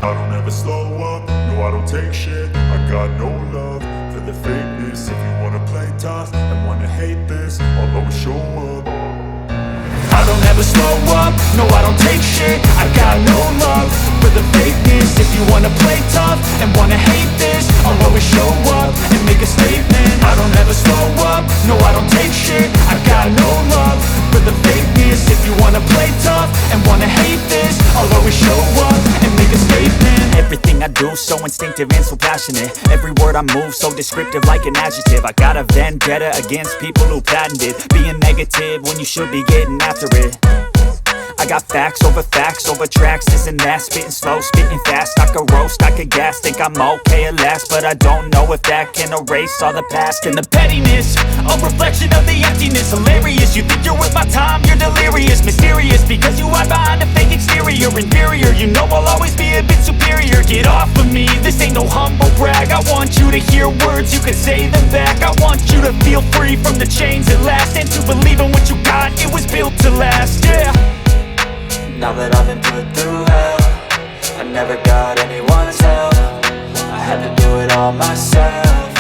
I don't ever slow up, no I don't take shit. I got no love for the fakeness. If you wanna play tough and wanna hate this, I'll always show up. I don't ever slow up, no I don't take shit. I got no love for the fakeness. If you wanna play tough and wanna hate this, I'll always show up and make a statement. I don't ever slow up, no I don't take shit. I got no love for the fakeness. If you wanna play tough and wanna hate this, I'll always show up and make a statement. Everything I do so instinctive and so passionate. Every word I move so descriptive like an adjective. I got a vendetta against people who patented being negative when you should be getting after it. I got facts over tracks, this and that. Spitting slow, spitting fast. I could roast, I could gas. Think I'm okay at last, but I don't know if that can erase all the past. And the pettiness, a reflection of the emptiness. Hilarious, you think you're worth my time, you're delirious. Mysterious, because you hide behind a fake exterior. Inferior, you know I'll always be a bit superior. Get off of me, this ain't no humble brag. I want you to hear words, you can say them back. I want you to feel free from the chains at last, and to believe in what you got, it was built to last, yeah. Now that I've been put through hell, I never got anyone's help. I had to do it all myself.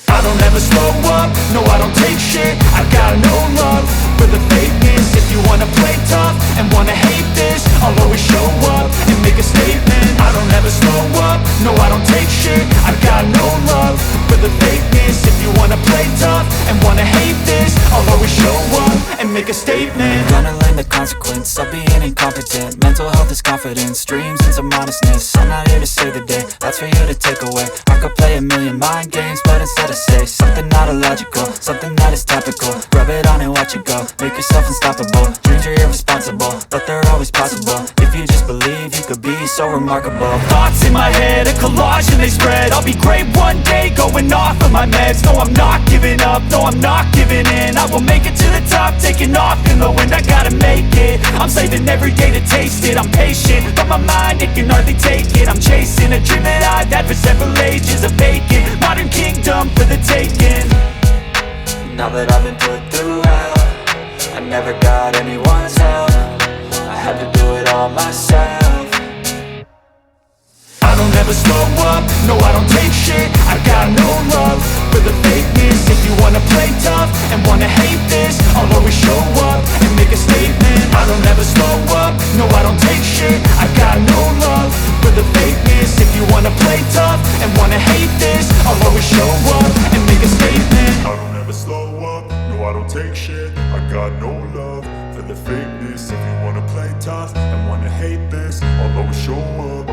I don't ever slow up, no I don't take shit. I got no love for the fakeness. If you wanna play tough and wanna hate this, I'll always show up and make a statement. I don't ever slow up, no I don't take shit. I got no love for the fakeness. If you wanna play tough and wanna hate this, I'll always show up and make a statement. Gonna learn the consequence of being incompetent. Mental health is confidence, dreams and some modestness. I'm not here to save the day, that's for you to take away. I could play a million mind games, but instead I say something not illogical, something that is topical. Rub it on and watch it go, make yourself unstoppable. Dreams are irresponsible, but they're always possible. If you just believe, you could be so remarkable. Thoughts in my head, a collage and they spread. I'll be great one day, going off of my meds. No, I'm not giving up, no, I'm not giving in. I will make it to the top, taking off in the wind. I gotta make it, I'm saving every day to taste it. I'm patient, but my mind, it can hardly take it. I'm chasing a dream that I've had for several ages. A vacant, modern kingdom for the taking. Now that I've been put through hell, I never got anyone's help. I had to do it all myself. I don't ever slow up, no I don't take shit. I got no love for the fakeness. If you wanna play tough and wanna hate this, I'll always show up and make a statement. I don't ever slow up, no I don't take shit. I got no love for the fakeness. If you wanna play tough and wanna hate this, I'll always show up and make a statement. I don't ever slow up, no I don't take shit. I got no love for the fakeness. If you wanna play tough and wanna hate this, I'll always show up.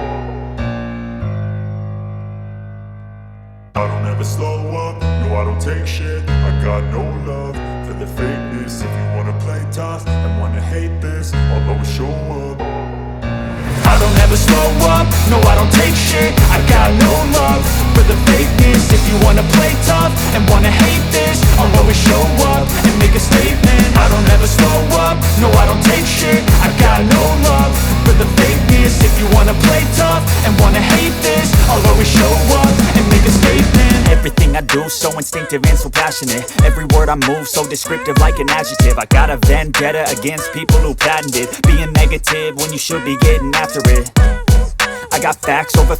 I don't ever slow up, no I don't take shit. I got no love for the fakeness. If you wanna play tough and wanna hate this, I'll always show up. I don't ever slow up, no I don't take shit. I got no love for the fakeness. If you wanna play tough and wanna hate this, I'll always show up and make a statement. I don't ever slow up, no I don't take shit. I got no love for the fakeness. If you wanna play tough and wanna hate this, I'll always show up and make a statement. Everything I do so instinctive and so passionate. Every word I move so descriptive like an adjective. I got a vendetta against people who patented being negative when you should be getting after it. I got facts over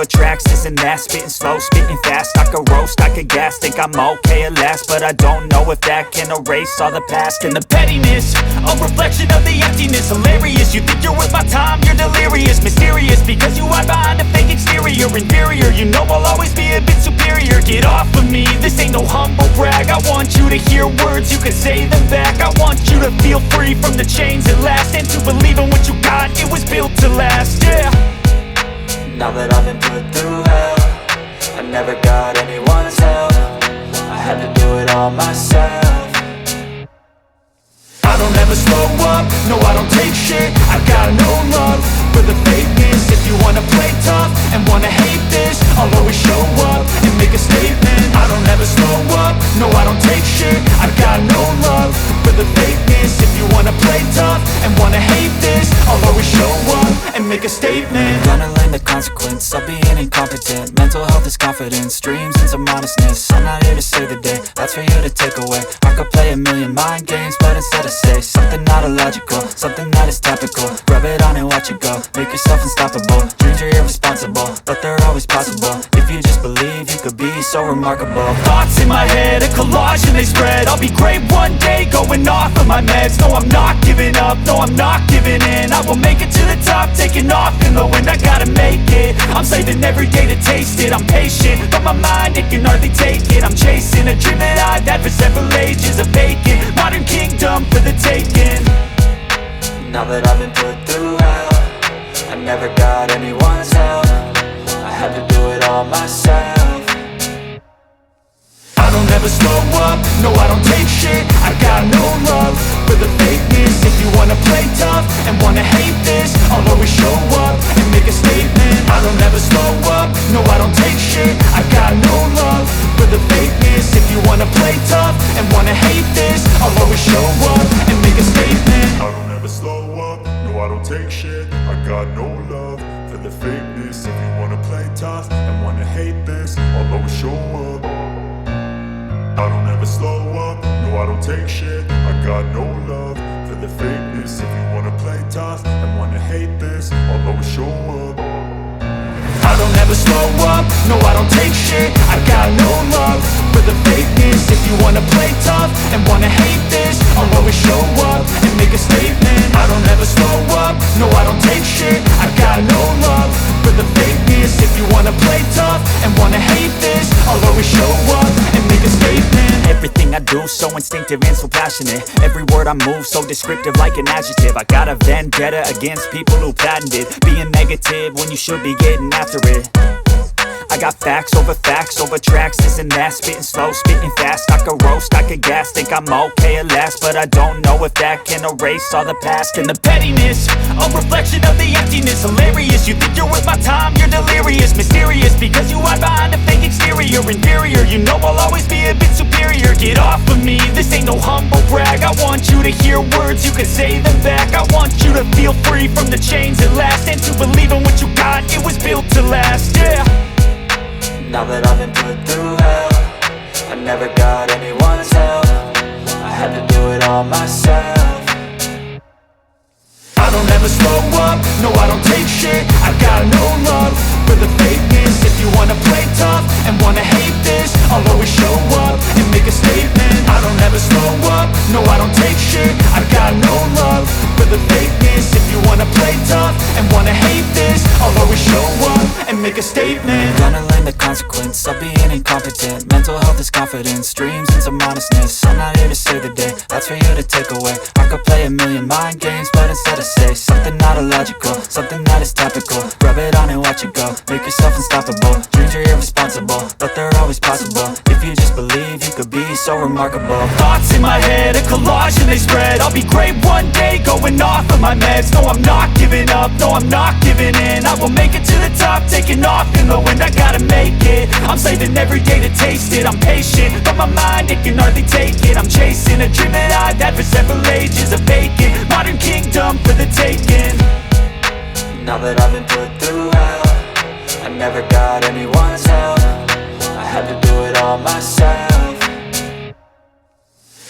tracks, this and that. Spitting slow, spitting fast. I could roast, I could gas. Think I'm okay at last, but I don't know if that can erase all the past. And the pettiness, a reflection of the emptiness. Hilarious, you think you're worth my time, you're delirious. Mysterious, because you hide behind a fake exterior. Inferior, you know I'll always be a bit superior. Get off of me, this ain't no humble brag. I want you to hear words, you can say them back. I want you to feel free from the chains at last, and to believe in what you got, it was built to last, yeah. Now that I've been put through hell, I never got anyone's help. I had to do it all myself. I don't ever slow up, no I don't take shit. I got no love for the fakeness. If you wanna play tough and wanna hate this, I'll always show up and make a statement. I don't ever slow up, no I don't take shit. I got no love for the fakeness. If you wanna play tough and wanna hate this, I'll always show up and make a statement. Gonna learn the consequence of being incompetent. Mental health is confidence, dreams and some modestness. I'm not here to save the day, that's for you to take away. I could play a million mind games, but instead I say something not illogical, something that is topical. Rub it on and watch it go, make yourself unstoppable. Dreams are irresponsible, but they're always possible. If you just believe, you could be so remarkable. Thoughts in my head, a collage and they spread. I'll be great one day, going off of my meds. No, I'm not giving up, no, I'm not giving in. I will make it to the top, taking off in the wind. I gotta make it, I'm saving every day to taste it. I'm patient, but my mind, it can hardly take it. I'm chasing a dream that I've had for several ages. A vacant, modern kingdom for the taking. Now that I've been put through hell, I never got anyone's help. I had to do it all myself. I don't ever slow up, no I don't take shit. I got no love for the fakeness. If you wanna play tough and wanna hate this, I'll always show up and make a statement. I don't ever slow up, no I don't take shit. I got no love for the fakeness. If you wanna play tough and wanna hate this, I'll always show up and make a statement. I don't ever slow up, no I don't take shit. I got no love for the fakeness. If you wanna play tough and wanna hate this, I'll always show up. I don't ever slow up, no I don't take shit. I got no love for the fakeness. If you wanna play tough and wanna hate this, I'll always show up. I don't ever slow up, no I don't take shit. I got no love for the fakeness. If you wanna play tough and wanna hate this, I'll always show up and make a statement. I don't ever slow up, no I don't take shit. I got no love for the fakeness. If you wanna play tough and wanna hate this, I'll always show up and make a statement. Everything I do so instinctive and so passionate. Every word I move so descriptive like an adjective. I got a vendetta against people who patented being negative when you should be getting after it. I got facts over tracks, this and that. Spitting slow, spitting fast, I could roast, I could gas. Think I'm okay at last, but I don't know if that can erase all the past. And the pettiness, a reflection of the emptiness. Hilarious, you think you're worth my time, you're delirious. Mysterious, because you hide behind a fake exterior. Inferior, you know I'll always be a bit superior. Get off of me, this ain't no humble brag. I want you to hear words, you can say them back. I want you to feel free from the chains at last, and to believe in what you got, it was built to last, yeah. Now that I've been put through hell, I never got anyone's help. I had to do it all myself. I don't ever slow up, no I don't take shit. I got no love for the fakeness. If you wanna play tough and wanna hate this, I'll always show up and make a statement. I don't ever slow up, no I don't take shit. I got no love for the fakeness. If you wanna play tough and wanna hate this, I'll always show up and make a statement. Gonna learn the consequence of being incompetent. Mental health is confidence, dreams and some honestness. I'm not here to save the day, that's for you to take away. I could play a million mind games, but instead I say something not illogical, something that is topical. Rub it on and watch it go, make yourself unstoppable. Dreams are irresponsible, but they're always possible. If you just believe, you could be so remarkable. Thoughts in my head, a collage and they spread. I'll be great one day, going off of my meds. No, I'm not giving up, no, I'm not giving in. I will make it to the top, taking off in the wind. I gotta make it, I'm saving every day to taste it. I'm patient, but my mind, it can hardly take it. I'm chasing a dream that I've had for several ages. A vacant, modern kingdom for the taking. Now that I've been put through hell, I never got anyone's help. I had to do it all myself.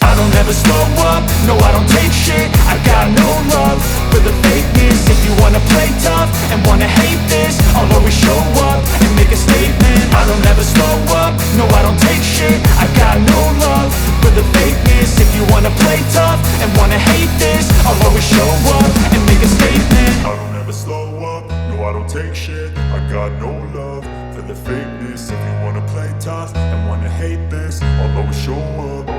I don't ever slow up, no I don't take shit. I got no love for the fakeness. If you wanna play tough and wanna hate this, I'll always show up and make a statement. I don't ever slow up, no I don't take shit. I got no love for the fakeness. If you wanna play tough and wanna hate this, I'll always show up and make a statement. I don't ever slow up, no I don't take shit. I got no love for the fakeness. If you wanna play tough and wanna hate this, I'll always show up.